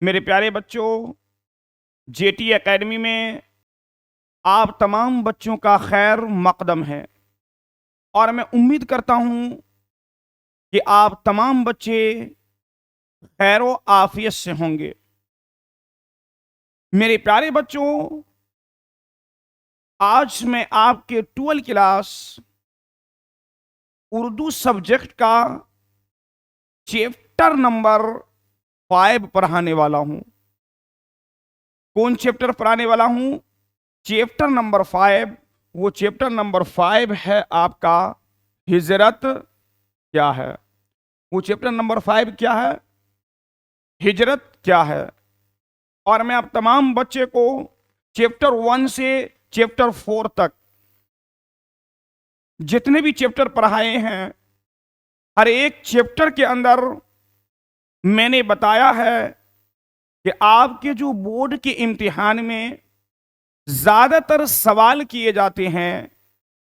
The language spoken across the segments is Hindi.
मेरे प्यारे बच्चों, जेटी एकेडमी में आप तमाम बच्चों का खैर मकदम है और मैं उम्मीद करता हूं कि आप तमाम बच्चे खैरो आफियत से होंगे। मेरे प्यारे बच्चों, आज मैं आपके 12 क्लास उर्दू सब्जेक्ट का चैप्टर नंबर 5 पढ़ाने वाला हूं। कौन चैप्टर पढ़ाने वाला हूं? Chapter number 5। वो चैप्टर नंबर 5 है आपका हिजरत क्या है। वो चैप्टर नंबर 5 क्या है? हिजरत क्या है। और मैं आप तमाम बच्चे को चैप्टर 1 से चैप्टर 4 तक जितने भी चैप्टर पढ़ाए हैं, हर एक चैप्टर के अंदर मैंने बताया है कि आपके जो बोर्ड के इम्तिहान में ज्यादातर सवाल किए जाते हैं,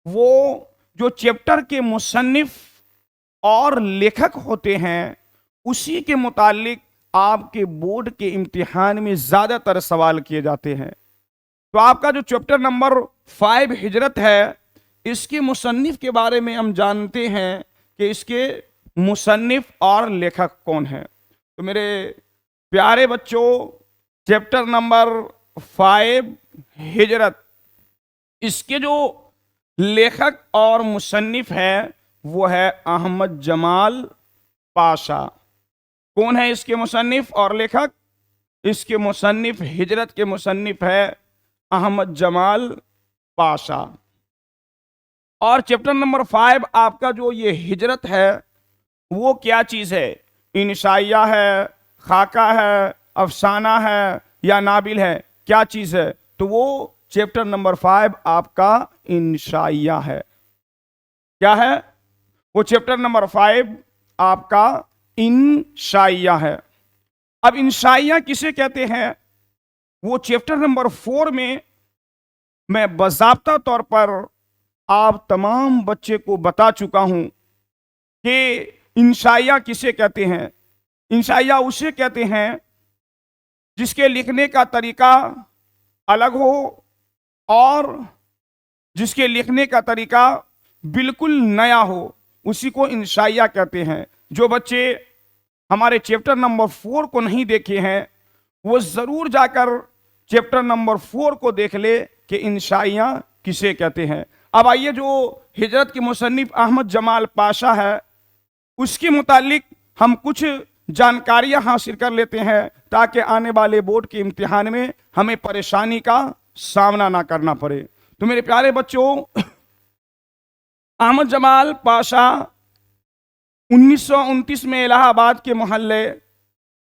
वो जो चैप्टर के मुसन्निफ और लेखक होते हैं उसी के मुतालिक आपके बोर्ड के इम्तिहान में ज्यादातर सवाल किए जाते हैं। तो आपका जो चैप्टर नंबर 5 हिजरत है, इसके मुसन्निफ के बारे में हम जानते हैं कि इसके मुसन्निफ और लेखक कौन है। तो मेरे प्यारे बच्चों, चैप्टर नंबर 5 हिजरत, इसके जो लेखक और मुसन्निफ है वो है अहमद जमाल पाशा। कौन है इसके मुसन्निफ और लेखक? इसके मुसन्निफ, हिजरत के मुसन्निफ है अहमद जमाल पाशा। और चैप्टर नंबर 5 आपका जो ये हिजरत है वो क्या चीज है? इंशाइया है, खाका है, अफसाना है या नाबिल है? क्या चीज है? तो वो चैप्टर नंबर 5 आपका इंशाइया है। क्या है? वो चैप्टर नंबर 5 आपका इंशाइया है। अब इंशाइया किसे कहते हैं? वो चैप्टर नंबर 4 में मैं बाज़ाब्ता तौर पर आप तमाम बच्चे को बता चुका हूं कि इंशाइया किसे कहते हैं। इंशाइया उसे कहते हैं जिसके लिखने का तरीका अलग हो और जिसके लिखने का तरीका बिल्कुल नया हो, उसी को इंशाइया कहते हैं। जो बच्चे हमारे चैप्टर नंबर 4 को नहीं देखे हैं, वो जरूर जाकर चैप्टर नंबर 4 को देख ले कि इंशाइया किसे कहते हैं। अब आइए, जो हिजरत के मुसन्निफ अहमद जमाल पाशा है, उसके मुतालिक हम कुछ जानकारियां हासिल कर लेते हैं ताकि आने वाले बोर्ड के इम्तिहान में हमें परेशानी का सामना ना करना पड़े। तो मेरे प्यारे बच्चों, अहमद जमाल पाशा 1929 में इलाहाबाद के मोहल्ले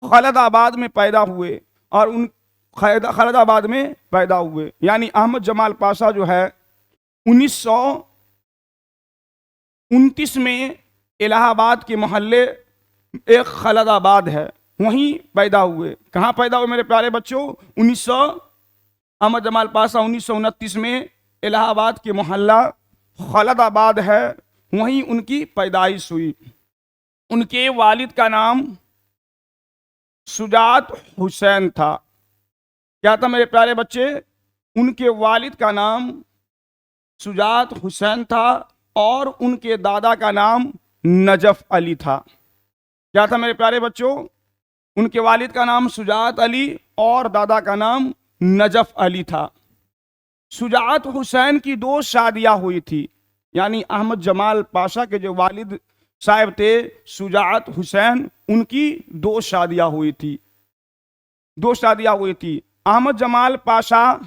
खलदाबाद में पैदा हुए और उन खलदाबाद में पैदा हुए। यानी अहमद जमाल पाशा जो है 1929 में इलाहाबाद के मोहल्ले एक खलदाबाद है, वहीं पैदा हुए। कहाँ पैदा हुए मेरे प्यारे बच्चों? अहमद जमाल पाशा 1929 में इलाहाबाद के मोहल्ला खलदाबाद है, वहीं उनकी पैदाइश हुई। उनके वालिद का नाम सुजात हुसैन था। क्या था मेरे प्यारे बच्चे? उनके वालिद का नाम सुजात हुसैन था और उनके दादा का नाम नजफ अली था। क्या था मेरे प्यारे बच्चों? उनके वालिद का नाम सुजात अली और दादा का नाम नजफ अली था। सुजात हुसैन की 2 शादियां हुई थी। यानी अहमद जमाल पाशा के जो वालिद साहब थे सुजात हुसैन, उनकी 2 शादियां हुई थी। 2 शादियां हुई थी। अहमद जमाल पाशा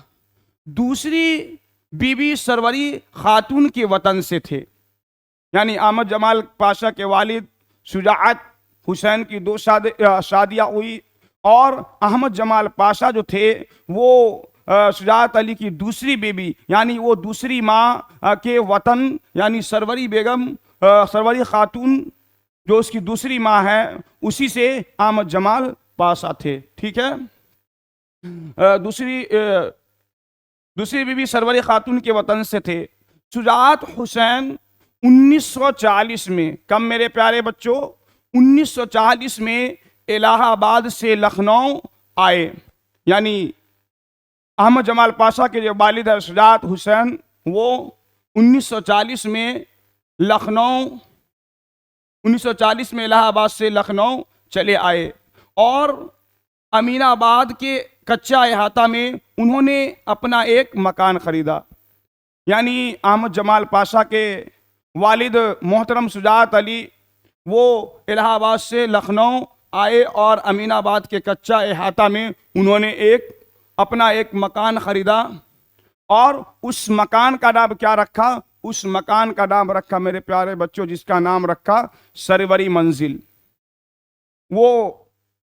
दूसरी बीबी सरवरी खातून के वतन से थे। यानी अहमद जमाल पाशा के वालिद सुजात हुसैन की 2 शादियां हुई और अहमद जमाल पाशा जो थे वो सुजात अली की दूसरी बीबी, यानी वो दूसरी माँ के वतन, यानी सरवरी बेगम, सरवरी खातून जो उसकी दूसरी माँ है, उसी से अहमद जमाल पाशा थे। ठीक है। दूसरी बीबी सरवरी खातून के वतन से थे। सुजात हुसैन 1940 में, कब मेरे प्यारे बच्चों? 1940 में इलाहाबाद से लखनऊ आए। यानी अहमद जमाल पाशा के जो वालिद है शुजात हुसैन, वो 1940 में लखनऊ 1940 में इलाहाबाद से लखनऊ चले आए और अमीनाबाद के कच्चा अहाता में उन्होंने अपना एक मकान ख़रीदा। यानी अहमद जमाल पाशा के वालिद मोहतरम शुजात अली वो इलाहाबाद से लखनऊ आए और अमीनाबाद के कच्चा अहाता में उन्होंने अपना एक मकान ख़रीदा और उस मकान का नाम क्या रखा? उस मकान का नाम रखा मेरे प्यारे बच्चों, जिसका नाम रखा सरवरी मंजिल। वो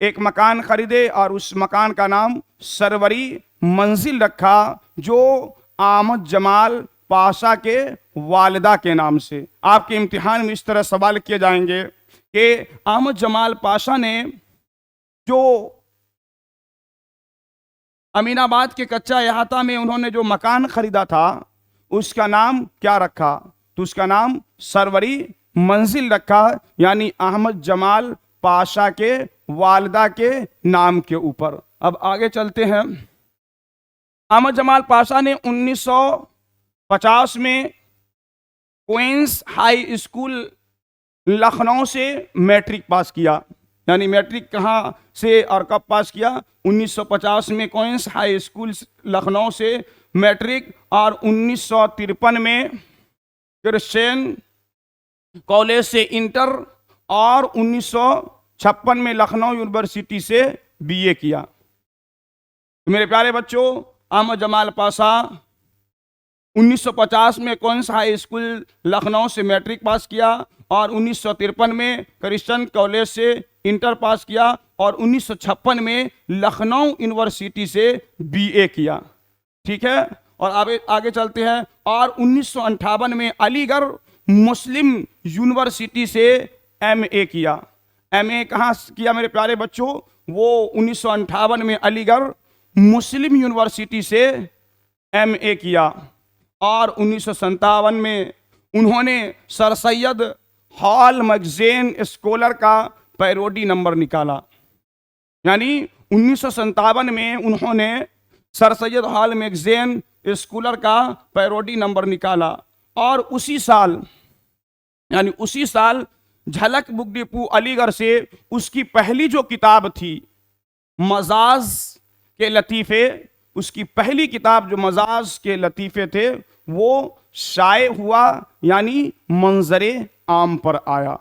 एक मकान खरीदे और उस मकान का नाम सरवरी मंजिल रखा, जो अहमद जमाल पाशा के वालिदा के नाम से। आपके इम्तिहान में इस तरह सवाल किए जाएंगे कि अहमद जमाल पाशा ने जो अमीनाबाद के कच्चा अहाता में उन्होंने जो मकान खरीदा था उसका नाम क्या रखा? तो उसका नाम सरवरी मंजिल रखा, यानी अहमद जमाल पाशा के वालिदा के नाम के ऊपर। अब आगे चलते हैं। अहमद जमाल पाशा ने 1950 में क्वींस हाई स्कूल लखनऊ से मैट्रिक पास किया। यानी मैट्रिक कहाँ से और कब पास किया? 1950 में क्वींस हाई स्कूल लखनऊ से मैट्रिक, और 1953 में क्रिश्चियन कॉलेज से इंटर, और 1956 में लखनऊ यूनिवर्सिटी से बीए किया। तो मेरे प्यारे बच्चों, अहमद जमाल पाशा 1950 में क्वींस हाई स्कूल लखनऊ से मैट्रिक पास किया और 1953 में क्रिश्चियन कॉलेज से इंटर पास किया और 1956 में लखनऊ यूनिवर्सिटी से बीए किया। ठीक है, और आगे चलते हैं। और 1958 में अलीगढ़ मुस्लिम यूनिवर्सिटी से एमए किया। एमए कहाँ किया मेरे प्यारे बच्चों? वो 1958 में अलीगढ़ मुस्लिम यूनिवर्सिटी से एमए किया और 1957 में उन्होंने sir Syed hall magazine scholar का पैरोडी नंबर निकाला। यानी 1957 में उन्होंने sir Syed hall magazine scholar का पैरोडी नंबर निकाला और उसी साल झलक बुक डिपो अलीगढ़ से उसकी पहली जो किताब थी मजाज के लतीफ़े, उसकी पहली किताब जो मजाज के लतीफ़े थे वो शाये हुआ, यानी मंजरे आम पर आया।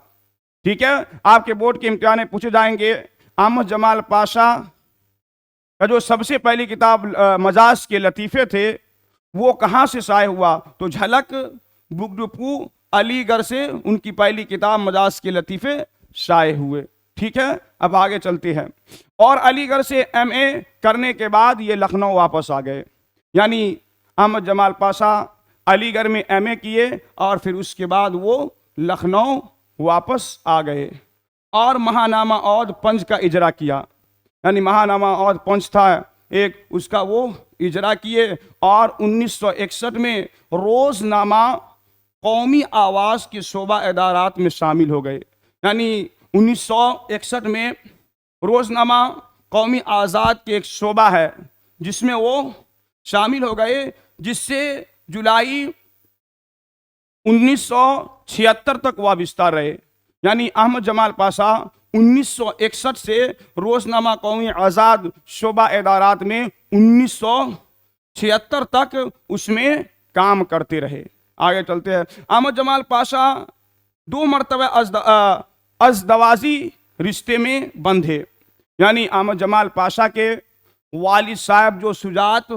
ठीक है, आपके बोर्ड के इम्तिहान में पूछे जाएंगे अहमद जमाल पाशा का जो सबसे पहली किताब मजाज के लतीफ़े थे वो कहाँ से शाये हुआ? तो झलक बुक डिपो अलीगढ़ से उनकी पहली किताब मजाज के लतीफ़े शाये हुए। ठीक है, अब आगे चलते हैं। और अलीगढ़ से एमए करने के बाद ये लखनऊ वापस आ गए। यानी अहमद जमाल पाशा अलीगढ़ में एमए किए और फिर उसके बाद वो लखनऊ वापस आ गए और महानामा औद पंच का इजरा किया। यानी महानामा औद पंच था एक, उसका वो इजरा किए और 1961 में रोज़नामा कौमी आवाज़ के शोबा इदारात में शामिल हो गए। यानी 1961 में रोज़नामा कौमी आज़ाद के एक शोबा है जिसमें वो शामिल हो गए, जिससे जुलाई 1976 तक वाबस्ता रहे। यानी अहमद जमाल पाशा 1961 से रोज़नामा कौमी आज़ाद शोबा इदारात में 1976 तक उसमें काम करते रहे। आगे चलते हैं। अहमद जमाल पाशा 2 मरतबा अज़दवाजी रिश्ते में बंधे। यानी अहमद जमाल पाशा के वालिद साहब जो शुजात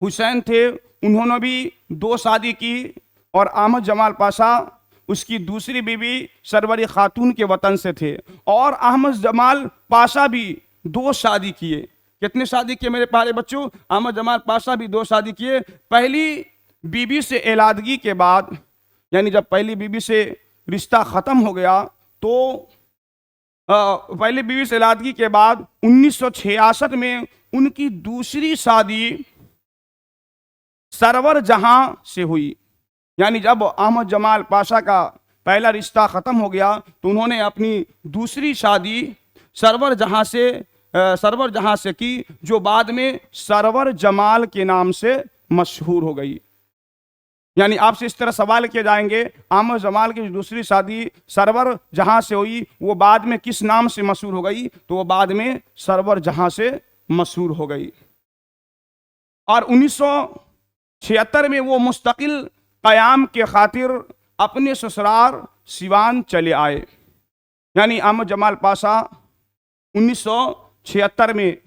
हुसैन थे उन्होंने भी 2 शादी की और अहमद जमाल पाशा उसकी दूसरी बीवी सरवरी खातून के वतन से थे और अहमद जमाल पाशा भी 2 शादी किए। कितने शादी किए मेरे प्यारे बच्चों? अहमद जमाल पाशा भी 2 शादी किए। पहली बीबी से एलादगी के बाद, यानी जब पहली बीबी से रिश्ता ख़त्म हो गया तो पहली बीबी से एलादगी के बाद 1966 में उनकी दूसरी शादी सरवर जहां से हुई। यानी जब अहमद जमाल पाशा का पहला रिश्ता ख़त्म हो गया तो उन्होंने अपनी दूसरी शादी सरवर जहां से सरवर जहां से की, जो बाद में सरवर जमाल के नाम से मशहूर हो गई। यानी आपसे इस तरह सवाल किए जाएंगे, अहमद जमाल की दूसरी शादी सरवर जहां से हुई वो बाद में किस नाम से मशहूर हो गई, तो वो बाद में सरवर जहां से मशहूर हो गई। और 1976 में वो मुस्तकिल क़याम के खातिर अपने ससुराल सिवान चले आए। यानी अहमद जमाल पाशा 1976 में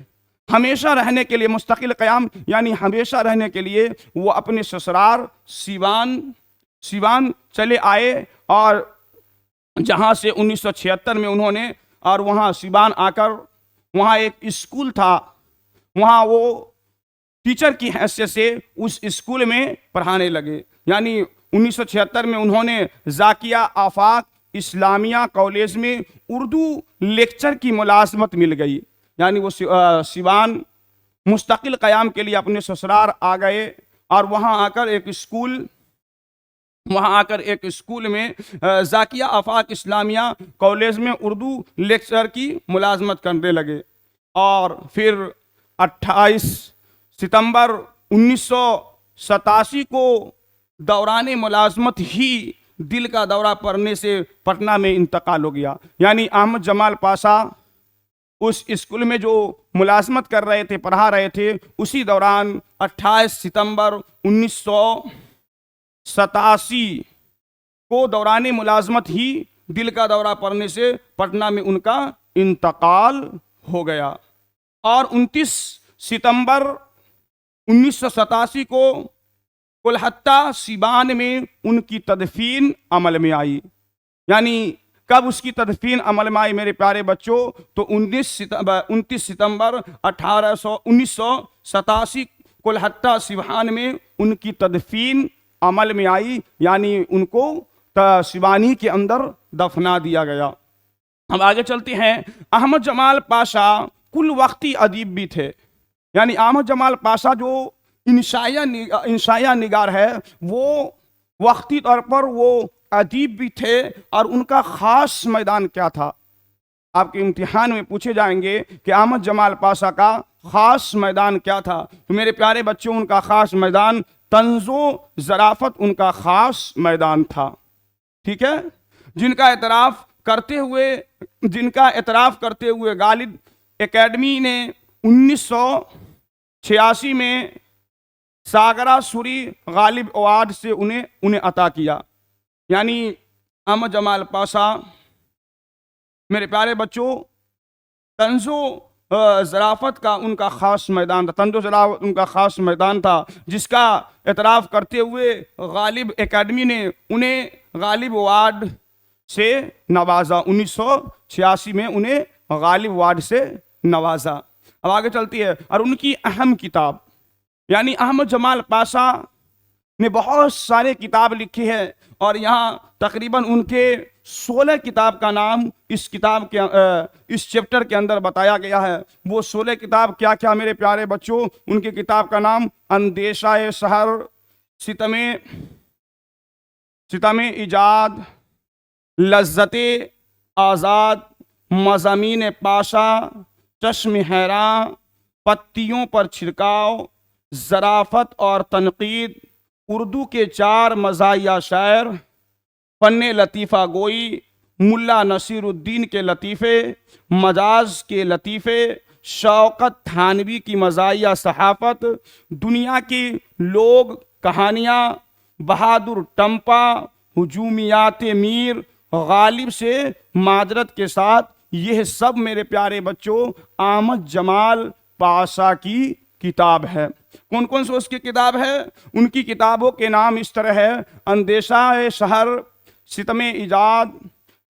हमेशा रहने के लिए, मुस्तकिल क़याम यानी हमेशा रहने के लिए वो अपने ससुराल सिवान चले आए। और जहाँ से 1976 में उन्होंने, और वहाँ सिवान आकर वहाँ एक स्कूल था, वहाँ वो टीचर की हैसियत से उस स्कूल में पढ़ाने लगे। यानी 1976 में उन्होंने जाकिया आफाक इस्लामिया कॉलेज में उर्दू लेक्चर की मुलाजमत मिल गई। यानी वो सिवान मुस्तकिल क़याम के लिए अपने ससुराल आ गए और वहाँ आकर एक स्कूल में जाकिया आफाक इस्लामिया कॉलेज में उर्दू लेक्चर की मुलाजमत करने लगे। और फिर 28 सितंबर 1987 को दौरान मुलाजमत ही दिल का दौरा पड़ने से पटना में इंतकाल हो गया। यानी अहमद जमाल पाशा उस स्कूल में जो मुलाजमत कर रहे थे, पढ़ा रहे थे, उसी दौरान 28 सितंबर 1987 को दौरान मुलाजमत ही दिल का दौरा पड़ने से पटना में उनका इंतकाल हो गया। और 29 सितंबर 1987 को कोलहत्ता सिवान में उनकी तदफीन अमल में आई। यानी कब उसकी तदफीन अमल में आई मेरे प्यारे बच्चों, तो 29 सितंबर 1987 कोलहत्ता सिवान में उनकी तदफीन अमल में आई। यानी उनको सिवानी के अंदर दफना दिया गया। हम आगे चलते हैं। अहमद जमाल पाशा कुल वक्ती अदीब भी थे। यानी अहमद जमाल पाशा जो इंशाया निगार है, वो वक्ती तौर पर वो अदीब भी थे। और उनका ख़ास मैदान क्या था, आपके इम्तिहान में पूछे जाएंगे कि अहमद जमाल पाशा का ख़ास मैदान क्या था। तो मेरे प्यारे बच्चों, उनका ख़ास मैदान तंज़ो ज़राफ़त उनका ख़ास मैदान था। ठीक है, जिनका एतराफ़ करते हुए गालिब एकेडमी ने 1986 में सागरा सुरी गालिब अवार्ड से उन्हें अता किया। यानी अहमद जमाल पाशा मेरे प्यारे बच्चों, तंज़ो ज़राफ़त का उनका ख़ास मैदान था। तंज़ो ज़राफ़त उनका ख़ास मैदान था, जिसका एतराफ़ करते हुए गालिब एकेडमी ने उन्हें गालिब अवार्ड से नवाजा। 1986 में उन्हें गालिब अवार्ड से नवाजा। अब आगे चलती है। और उनकी अहम किताब, यानी अहमद जमाल पाशा ने बहुत सारे किताब लिखी है और यहाँ तकरीबन उनके 16 किताब का नाम इस चैप्टर के अंदर बताया गया है। वो 16 किताब क्या क्या मेरे प्यारे बच्चों? उनकी किताब का नाम अंदेशा शहर, सितम इजाद, लज्जते आज़ाद, मज़ामीन पाशा, चश्म हैरां, पत्तियों पर छिड़काव, ज़राफ़त और तनकीद, उर्दू के 4 मज़ाहिया शायर, फन्ने लतीफ़ा गोई, मुल्ला नसीरुद्दीन के लतीफ़े, मजाज के लतीफ़े, शौकत थानवी की मज़ाहिया सहाफ़त, दुनिया की लोग कहानियाँ, बहादुर टम्पा, हुजूमियात मीर, गालिब से माजरत के साथ, यह सब मेरे प्यारे बच्चों अहमद जमाल पाशा की किताब है। कौन कौन सी उसकी किताब है? उनकी किताबों के नाम इस तरह है: अंदेशा शहर, सितम इजाद,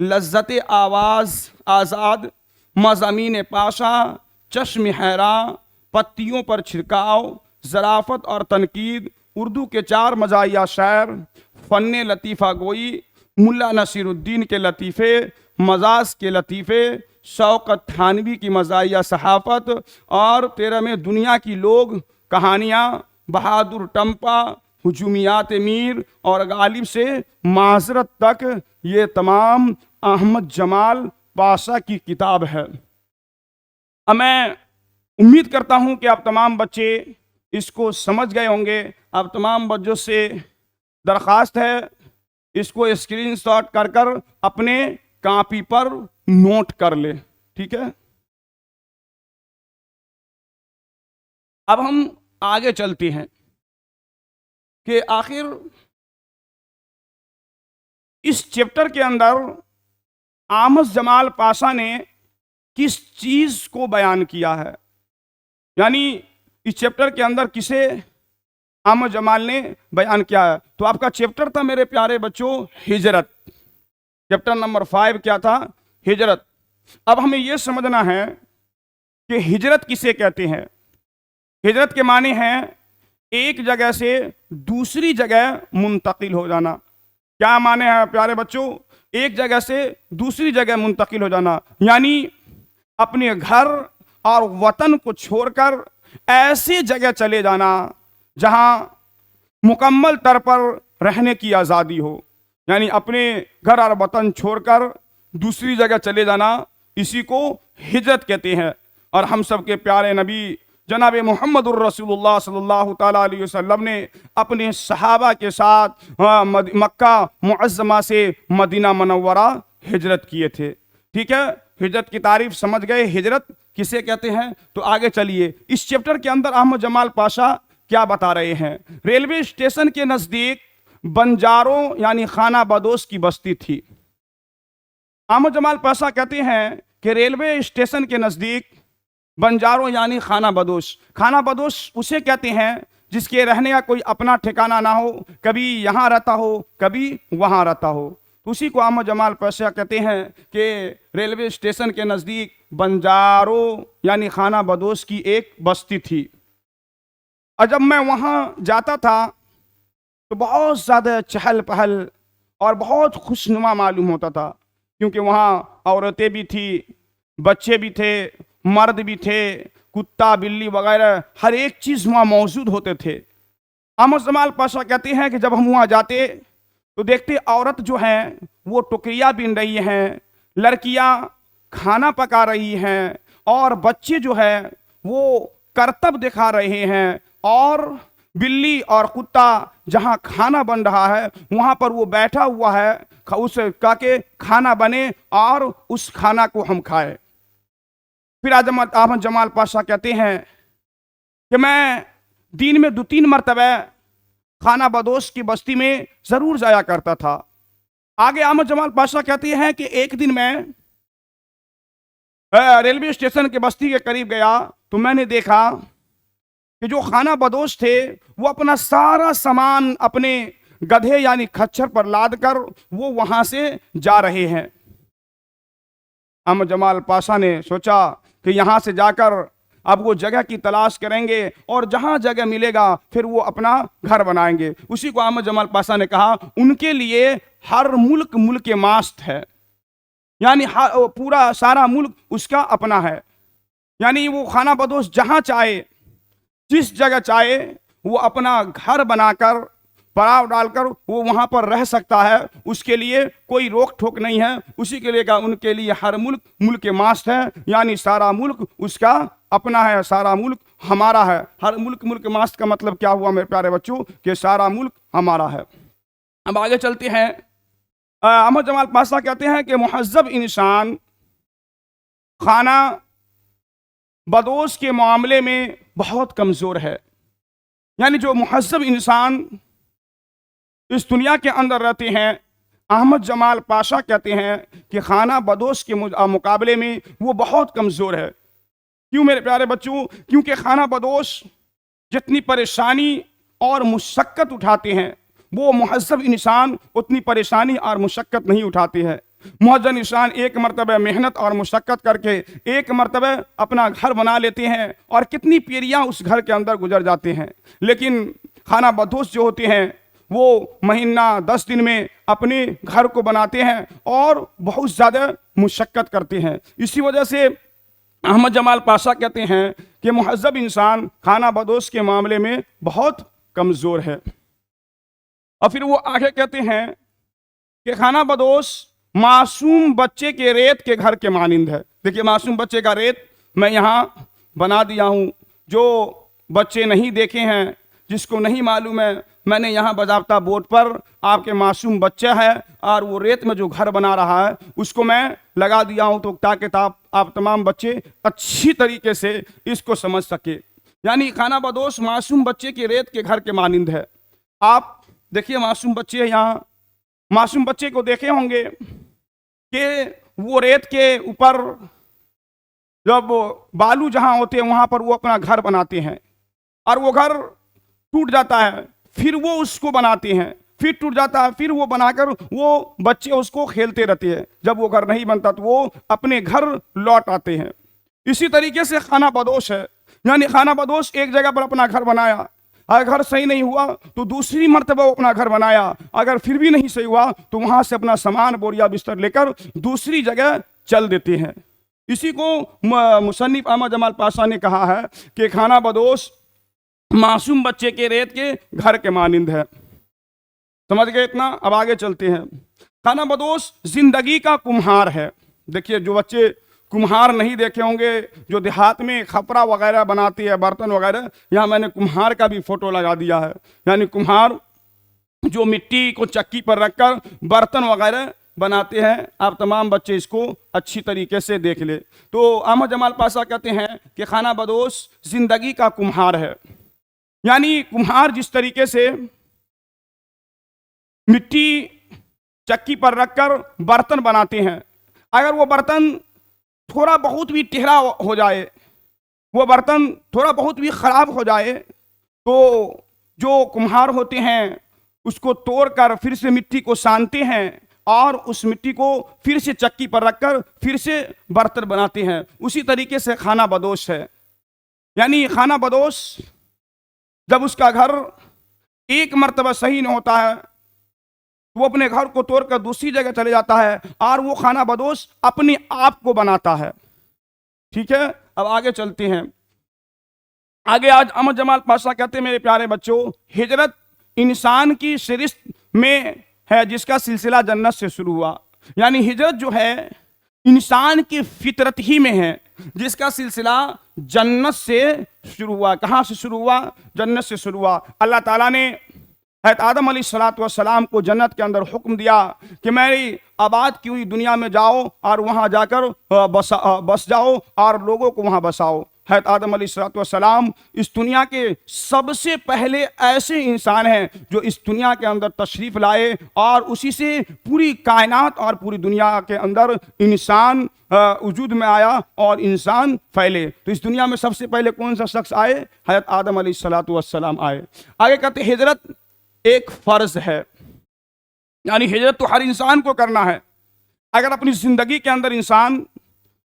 लज्जत आज़ाद, मज़ामीन पाशा, चश्म हैरां, पत्तियों पर छिड़काव, ज़राफ़त और तनकीद, उर्दू के 4 मज़ाहिया शायर, फन्ने लतीफ़ा गोई, मुल्ला नसीरुद्दीन के लतीफ़े, मजाज के लतीफ़े, शौकत थानवी की मज़ाहिया सहाफ़त, और 13 में दुनिया की लोग कहानियाँ, बहादुर टम्पा, हुजूमियात मीर और गालिब से माजरत तक, ये तमाम अहमद जमाल पाशा की किताब है। अब मैं उम्मीद करता हूं कि आप तमाम बच्चे इसको समझ गए होंगे। आप तमाम बच्चों से दरख्वास्त है, इसको स्क्रीनशॉट कर कर अपने कॉपी पर नोट कर ले, ठीक है। अब हम आगे चलते हैं कि आखिर इस चैप्टर के अंदर अहमद जमाल पाशा ने किस चीज को बयान किया है, यानी इस चैप्टर के अंदर किसे अहमद जमाल ने बयान किया है। तो आपका चैप्टर था मेरे प्यारे बच्चों हिजरत। चैप्टर नंबर 5 क्या था? हिजरत। अब हमें यह समझना है कि हिजरत किसे कहते हैं। हिजरत के माने हैं एक जगह से दूसरी जगह मुंतकिल हो जाना। क्या माने हैं प्यारे बच्चों? एक जगह से दूसरी जगह मुंतकिल हो जाना, यानी अपने घर और वतन को छोड़कर ऐसी जगह चले जाना जहां मुकम्मल तौर पर रहने की आज़ादी हो, यानी अपने घर और वतन छोड़कर दूसरी जगह चले जाना, इसी को हिजरत कहते हैं। और हम सब के प्यारे नबी जनाब मोहम्मदुर रसूलुल्लाह सल्लल्लाहु ताला अलैहि वसल्लम ने अपने सहाबा के साथ मक्का मुअज़्ज़मा से मदीना मनव्वरा हिजरत किए थे, ठीक है। हिजरत की तारीफ समझ गए, हिजरत किसे कहते हैं। तो आगे चलिए, इस चैप्टर के अंदर अहमद जमाल पाशा क्या बता रहे हैं। रेलवे स्टेशन के नज़दीक बंजारों यानी खाना बदोश की बस्ती थी। अहमद जमाल पाशा कहते हैं कि रेलवे स्टेशन के नज़दीक बंजारों यानी खाना बदोश उसे कहते हैं जिसके रहने का कोई अपना ठिकाना ना हो, कभी यहाँ रहता हो कभी वहाँ रहता हो। तो उसी को अहमद जमाल पाशा कहते हैं कि रेलवे स्टेशन के नज़दीक बंजारों यानी खाना बदोश की एक बस्ती थी। और जब मैं वहाँ जाता था तो बहुत ज़्यादा चहल पहल और बहुत खुशनुमा मालूम होता था, क्योंकि वहाँ औरतें भी थी, बच्चे भी थे, मर्द भी थे, कुत्ता बिल्ली वगैरह हर एक चीज़ वहाँ मौजूद होते थे। अहमद जमाल पाशा कहते हैं कि जब हम वहाँ जाते तो देखते औरत जो हैं वो टोकरियाँ बीन रही हैं, लड़कियाँ खाना पका रही हैं, और बच्चे जो है वो करतब दिखा रहे हैं, और बिल्ली और कुत्ता जहाँ खाना बन रहा है वहाँ पर वो बैठा हुआ है, उस का के खाना बने और उस खाना को हम खाएं। फिर अहमद जमाल पाशा कहते हैं कि मैं दिन में 2-3 मरतबा खाना बदोश की बस्ती में ज़रूर जाया करता था। आगे अहमद जमाल पाशा कहते हैं कि एक दिन मैं रेलवे स्टेशन के बस्ती के करीब गया तो मैंने देखा कि जो खाना बदोश थे वो अपना सारा सामान अपने गधे यानी खच्चर पर लाद कर वो वहाँ से जा रहे हैं। अहमद जमाल पाशा ने सोचा कि यहाँ से जाकर अब वो जगह की तलाश करेंगे और जहाँ जगह मिलेगा फिर वो अपना घर बनाएंगे। उसी को अहमद जमाल पाशा ने कहा उनके लिए हर मुल्क मुल्क मास्त है, यानी पूरा सारा मुल्क उसका अपना है, यानी वो खाना बदोश जहाँ चाहे जिस जगह चाहे वो अपना घर बनाकर पड़ाव डालकर वो वहाँ पर रह सकता है, उसके लिए कोई रोक ठोक नहीं है। उसी के लिए कहा उनके लिए हर मुल्क मुल्क मास्त है, यानी सारा मुल्क उसका अपना है, सारा मुल्क हमारा है। हर मुल्क मुल्क मास्त का मतलब क्या हुआ मेरे प्यारे बच्चों कि सारा मुल्क हमारा है। अब आगे चलते हैं। अहमद जमाल पाशा कहते हैं कि मुहज़्ज़ब इंसान खाना बदोश के मामले में बहुत कमज़ोर है, यानी जो मुहज़्ज़ब इंसान इस दुनिया के अंदर रहते हैं, अहमद जमाल पाशा कहते हैं कि खाना बदोश के मुकाबले में वो बहुत कमज़ोर है। क्यों मेरे प्यारे बच्चों? क्योंकि खाना बदोश जितनी परेशानी और मुशक्क़त उठाते हैं वो मुहज़्ज़ब इंसान उतनी परेशानी और मुशक्क़त नहीं उठाते हैं। मुहज़्ज़ब इंसान एक मरतबा मेहनत और मुशक्क़त करके एक मरतबा अपना घर बना लेते हैं और कितनी पीढ़ियाँ उस घर के अंदर गुजर जाते हैं, लेकिन खाना बदोश जो होते हैं वो महीना 10 दिन में अपने घर को बनाते हैं और बहुत ज़्यादा मुशक्क़त करते हैं। इसी वजह से अहमद जमाल पाशा कहते हैं कि मुहज़्ज़ब इंसान खाना बदोश के मामले में बहुत कमज़ोर है। और फिर वो आगे कहते हैं कि खाना बदोश मासूम बच्चे के रेत के घर के मानिंद है। देखिए, मासूम बच्चे का रेत मैं यहाँ बना दिया हूँ। जो बच्चे नहीं देखे हैं, जिसको नहीं मालूम है, मैंने यहाँ बाज़ाब्ता बोर्ड पर आपके मासूम बच्चा है और वो रेत में जो घर बना रहा है उसको मैं लगा दिया हूँ, तो ताकि आप तमाम बच्चे अच्छी तरीके से इसको समझ सके। यानी खाना बदोश मासूम बच्चे के रेत के घर के मानिंद है। आप देखिए मासूम बच्चे यहाँ, मासूम बच्चे को देखे होंगे कि वो रेत के ऊपर जब बालू जहाँ होते हैं वहाँ पर वो अपना घर बनाते हैं और वो घर टूट जाता है, फिर वो उसको बनाते हैं, फिर टूट जाता है, फिर वो बनाकर वो बच्चे उसको खेलते रहते हैं। जब वो घर नहीं बनता तो वो अपने घर लौट आते हैं। इसी तरीके से खाना बदोश है। यानी खाना बदोश एक जगह पर अपना घर बनाया, अगर घर सही नहीं हुआ तो दूसरी मर्तबा वो अपना घर बनाया, अगर फिर भी नहीं सही हुआ तो वहां से अपना सामान बोरिया बिस्तर लेकर दूसरी जगह चल देते हैं। इसी को मुसन्निफ अहमद जमाल पाशा ने कहा है कि खाना बदोश मासूम बच्चे के रेत के घर के मानिंद है। समझ गए इतना? अब आगे चलते हैं। खाना बदोश जिंदगी का कुम्हार है। देखिए जो बच्चे कुम्हार नहीं देखे होंगे, जो देहात में खपरा वगैरह बनाती है, बर्तन वगैरह, यहाँ मैंने कुम्हार का भी फोटो लगा दिया है। यानी कुम्हार जो मिट्टी को चक्की पर रखकर बर्तन वगैरह बनाते हैं। आप तमाम बच्चे इसको अच्छी तरीके से देख ले। तो अहमद जमाल पाशा कहते हैं कि खाना बदोश जिंदगी का कुम्हार है। यानी कुम्हार जिस तरीके से मिट्टी चक्की पर रखकर बर्तन बनाते हैं, अगर वो बर्तन थोड़ा बहुत भी टेढ़ा हो जाए, वो बर्तन थोड़ा बहुत भी खराब हो जाए, तो जो कुम्हार होते हैं उसको तोड़कर फिर से मिट्टी को सानते हैं और उस मिट्टी को फिर से चक्की पर रखकर फिर से बर्तन बनाते हैं। उसी तरीके से खाना बदोश है। यानी खाना बदोश जब उसका घर एक मर्तबा सही नहीं होता है, वो अपने घर को तोड़कर दूसरी जगह चले जाता है और वो खाना बदोश अपने आप को बनाता है। ठीक है, अब आगे चलते हैं। आगे आज अहमद जमाल पाशा कहते हैं, मेरे प्यारे बच्चों, हिजरत इंसान की सृष्टि में है जिसका सिलसिला जन्नत से शुरू हुआ। यानी हिजरत जो है इंसान की फितरत ही में है, जिसका सिलसिला जन्नत से शुरू हुआ। कहाँ से शुरू हुआ? जन्नत से शुरू हुआ। अल्लाह ताला ने हज़रत आदम अलैहिस्सलाम को जन्नत के अंदर हुक्म दिया कि मेरी आबाद की हुई दुनिया में जाओ और वहाँ जाकर बस जाओ और लोगों को वहाँ बसाओ। हज़रत आदम अलैहिस्सलाम इस दुनिया के सबसे पहले ऐसे इंसान हैं जो इस दुनिया के अंदर तशरीफ़ लाए और उसी से पूरी कायनात और पूरी दुनिया के अंदर इंसान वजूद में आया और इंसान फैले। तो इस दुनिया में सबसे पहले कौन सा शख्स आए? हज़रत आदम अलैहिस्सलाम आए। आगे कहते हिजरत एक फ़र्ज है। यानी हिजरत तो हर इंसान को करना है। अगर अपनी ज़िंदगी के अंदर इंसान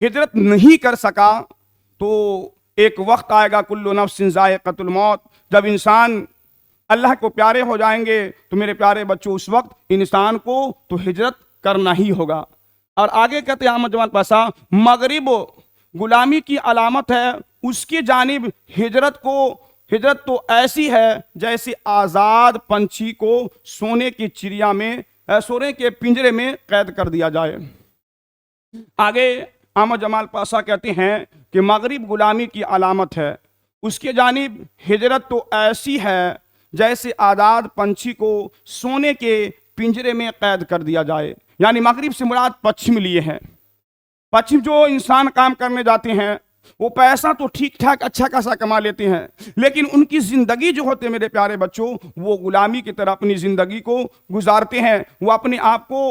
हिजरत नहीं कर सका तो एक वक्त आएगा, कुल्लु नफ्सिन ज़ाइक़तुल मौत, जब इंसान अल्लाह को प्यारे हो जाएंगे। तो मेरे प्यारे बच्चों, उस वक्त इंसान को तो हिजरत करना ही होगा। और आगे कहते हैं अहमद जमाल पाशा, मगरिब गुलामी की अलामत है, उसकी जानिब हिजरत तो ऐसी है जैसे आज़ाद पंछी को सोने की चिड़िया में, सोने के पिंजरे में कैद कर दिया जाए। आगे अहमद जमाल पाशा कहते हैं कि मगरिब गुलामी की अलामत है, उसके जानिब हिजरत तो ऐसी है जैसे आज़ाद पंछी को सोने के पिंजरे में कैद कर दिया जाए। यानी मगरिब से मुराद पश्चिम लिए हैं। पश्चिम जो इंसान काम करने जाते हैं वो पैसा तो ठीक ठाक अच्छा खासा कमा लेते हैं, लेकिन उनकी ज़िंदगी जो होते हैं मेरे प्यारे बच्चों, वो गुलामी की तरह अपनी ज़िंदगी को गुजारते हैं। वो अपने आप को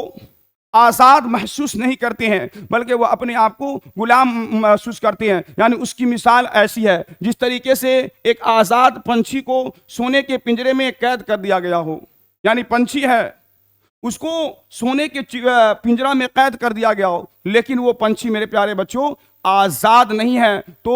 आज़ाद महसूस नहीं करते हैं, बल्कि वो अपने आप को गुलाम महसूस करते हैं। यानी उसकी मिसाल ऐसी है जिस तरीके से एक आज़ाद पंछी को सोने के पिंजरे में कैद कर दिया गया हो। यानी पंछी है, उसको सोने के पिंजरा में कैद कर दिया गया हो, लेकिन वो पंछी मेरे प्यारे बच्चों आज़ाद नहीं है। तो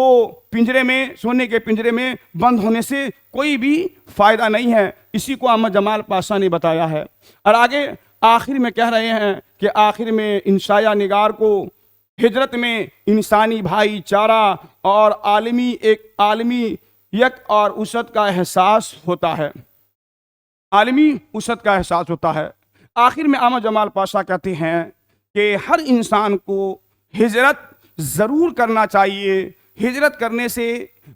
पिंजरे में, सोने के पिंजरे में बंद होने से कोई भी फ़ायदा नहीं है। इसी को अहमद जमाल पाशा ने बताया है। और आगे आखिर में कह रहे हैं कि आखिर में इंशाया निगार को हिजरत में इंसानी भाईचारा और आलमी यक और उसत का एहसास होता है। आलमी उसत का एहसास होता है। आखिर में अहमद जमाल पाशा कहते हैं कि हर इंसान को हिजरत ज़रूर करना चाहिए, हिजरत करने से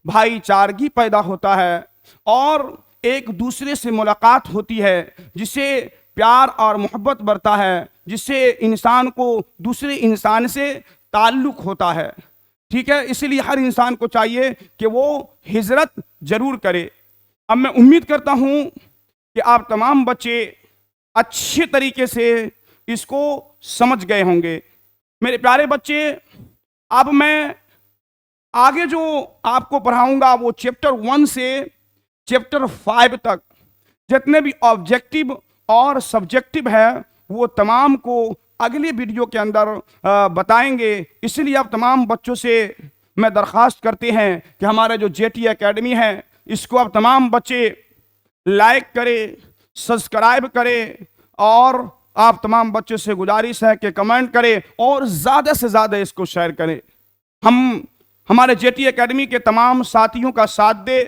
भाईचारगी पैदा होता है और एक दूसरे से मुलाकात होती है, जिससे प्यार और मोहब्बत बढ़ता है, जिससे इंसान को दूसरे इंसान से ताल्लुक़ होता है। ठीक है, इसलिए हर इंसान को चाहिए कि वो हिजरत ज़रूर करे। अब मैं उम्मीद करता हूँ कि आप तमाम बच्चे अच्छे तरीके से इसको समझ गए होंगे। मेरे प्यारे बच्चे, अब मैं आगे जो आपको पढ़ाऊंगा वो चैप्टर 1 से चैप्टर 5 तक जितने भी ऑब्जेक्टिव और सब्जेक्टिव है वो तमाम को अगली वीडियो के अंदर बताएंगे। इसलिए आप तमाम बच्चों से मैं दरख्वास्त करते हैं कि हमारा जो जेटी एकेडमी है इसको आप तमाम बच्चे लाइक करें, सब्सक्राइब करें और आप तमाम बच्चों से गुजारिश है कि कमेंट करें और ज़्यादा से ज़्यादा इसको शेयर करें। हम हमारे जेटी एकेडमी के तमाम साथियों का साथ दे।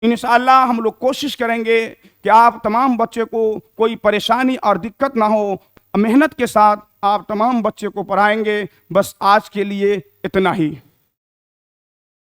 इंशाअल्लाह हम लोग कोशिश करेंगे कि आप तमाम बच्चे को कोई परेशानी और दिक्कत ना हो। मेहनत के साथ आप तमाम बच्चे को पढ़ाएंगे। बस आज के लिए इतना ही।